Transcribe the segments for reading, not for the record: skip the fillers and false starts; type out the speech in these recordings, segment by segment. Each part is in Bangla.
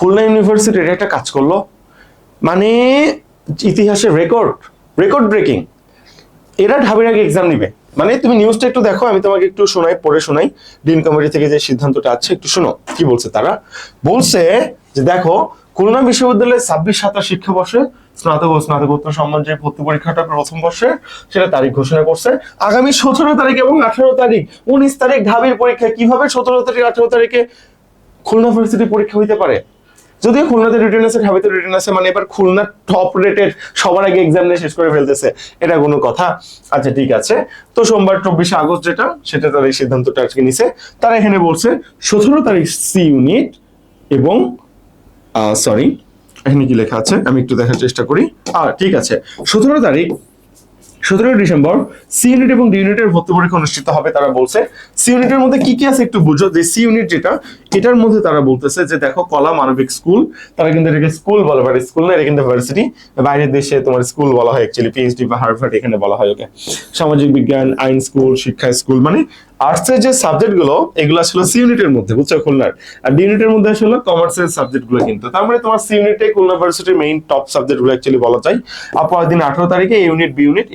খুলনা ইউনিভার্সিটি এটা একটা কাজ করলো, মানে ইতিহাসের রেকর্ড ব্রেকিং। এরা ঢাবির আগে এক্সাম নিবে। মানে তুমি নিউজটা একটু দেখো, আমি তোমাকে একটু পড়ে শোনাই। ডিন কমিটি থেকে যে সিদ্ধান্তটা আছে একটু শোনো কি বলছে। তারা বলছে যে দেখো, খুলনা বিশ্ববিদ্যালয়ের 26-27 শিক্ষাবর্ষে স্নাতক ও স্নাতকোত্তর সম্মান যে ভর্তি পরীক্ষাটা প্রথম বর্ষে, সেটা তারিখ ঘোষণা করছে আগামী 17 তারিখ এবং 18 তারিখ। 19 তারিখ ঢাবির পরীক্ষা। কিভাবে 17 তারিখ 18 তারিখে খুলনা ইউনিভার্সিটি পরীক্ষা হইতে পারে? যদিও খুলনাতে রিটেন আছে, ঢাবিতে রিটেন আছে, মানে এবার খুলনা টপ রেটেড সবার আগে এক্সাম নিয়ে শেষ করে ফেলতেছে, এটা কোনো কথা? আচ্ছা ঠিক আছে। তো সোমবার 24 আগস্ট যেটা, সেটা তারা এই সিদ্ধান্তটা আজকে নিছে। তারা এখানে বলছে 17 তারিখ সি ইউনিট এবং সরি, এখানে কি লেখা আছে আমি একটু দেখার চেষ্টা করি। ঠিক আছে, 17 ডিসেম্বর সি ইউনিট এবং ডি ইউনিটের ভর্তি পরীক্ষা অনুষ্ঠিত হবে। তারা বলছে সি ইউনিটের মধ্যে কি কি আছে একটু বুঝো। যে সি ইউনিট যেটা, এটার মধ্যে তারা বলতেছে যে দেখো, কলা মানবিক স্কুল, তারা কিন্তু এটাকে স্কুল বলে, বাট স্কুল না, এটা কিন্তু ইউনিভার্সিটি। বাইরের দেশে তোমার স্কুল বলা হয় অ্যাকচুয়ালি, পিএইচডি বা হার্ভার্ড এখানে বলা হয় ওকে। সামাজিক বিজ্ঞান, আইন স্কুল, শিক্ষা স্কুল, মানে আর্টসের যে সাবজেক্ট গুলো এগুলো আসলে সি ইউনিটের মধ্যে, বুঝছো, খুলনার। আর ডি ইউনিটের মধ্যে আসলে কমার্সের সাবজেক্ট গুলো। কিন্তু তার মানে তোমার সি ইউনিটে খুলনা ইউনিভার্সিটির মেইন টপ সাবজেক্ট গুলো অ্যাকচুয়ালি বলা যায়। আর পরের দিন 18 তারিখে এ ইউনিট বি ইউনিট,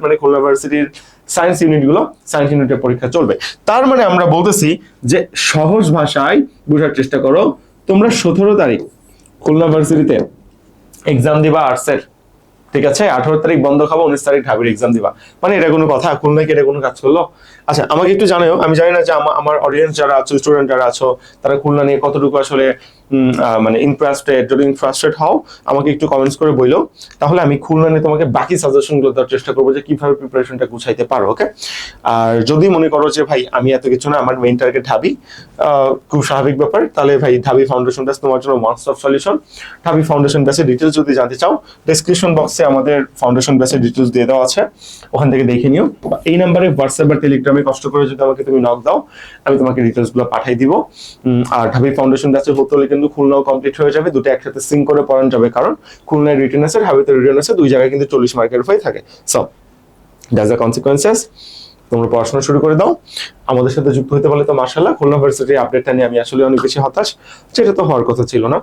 মানে খুলনা ইউনিভার্সিটির সায়েন্স ইউনিট গুলো, সায়েন্স ইউনিটের পরীক্ষা চলবে। তার মানে আমরা বলতেছি যে সহজ ভাষায় বোঝার চেষ্টা করো, তোমরা 17 তারিখ খুলনা ইউনিভার্সিটিতে এক্সাম দিবা আর্টসের, ঠিক আছে? 18 তারিখ বন্ধ খাবো, 19 তারিখ ঢাবির এক্সাম দিবা। মানে এটা কোনো কথা? খুলনায় কি এটা কোনো কাজ করলো? আচ্ছা আমাকে একটু জানাও, আমি জানি না যে আমার অডিয়েন্স যারা আছো, স্টুডেন্ট যারা আছো, তারা খুলনা নিয়ে কতটুকু আসলে মানে ইন্টারেস্টেড। যদি ইন্টারেস্টেড হও আমাকে একটু কমেন্টস করে বইলো, তাহলে আমি খুলনা নিয়ে তোমাকে বাকি সাজেশন গুলো দেওয়ার চেষ্টা করবো যে কিভাবে প্রিপারেশনটা গুছাইতে পারো, ওকে? আর যদি মনে করো যে ভাই আমি এত কিছু না, আমার মেইন টার্গেট ঢাবি, খুব স্বাভাবিক ব্যাপার, তাহলে ভাই ঢাবি ফাউন্ডেশন ব্যাচ তোমার জন্য ওয়ান স্টপ সলিউশন। ঢাবি ফাউন্ডেশন ব্যাচের ডিটেলস যদি জানতে চাও, ডেসক্রিপশন বক্সে আমাদের ফাউন্ডেশন ব্যাচের ডিটেলস দিয়ে দেওয়া আছে, ওখান থেকে দেখে নিও। এই নাম্বারে হোয়াটসঅ্যাপ বা টেলিগ্রামে কষ্ট করে যদি আমাকে তুমি নক দাও, আমি তোমাকে ডিটেলস গুলো পাঠিয়ে দিব। আর ঢাবি ফাউন্ডেশন ব্যাচে হতে হলে কিন্তু খুলনাও কমপ্লিট হয়ে যাবে, দুটো একসাথে সিঙ্ক করে পড়ানো যাবে, কারণ খুলনায় রিটেন আছে, ঢাবিতে রিটেন আছে, দুই জায়গায় কিন্তু 40 মার্কের হয়ে থাকে। So that's the consequences. তোমরা পড়াশোনা শুরু করে দাও। আমাদের সাথে যুক্ত হতে পারলে তো মাশাআল্লাহ। খুলনা ইউনিভার্সিটির আপডেটটা নিয়ে আমি আসলে অনেক বেশি হতাশ, যেটা তো হওয়ার কথা ছিল না।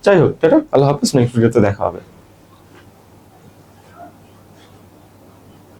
যাই হোক, টাটা, আল্লাহ হাফেজ, নেক্সট ভিডিওতে দেখা হবে।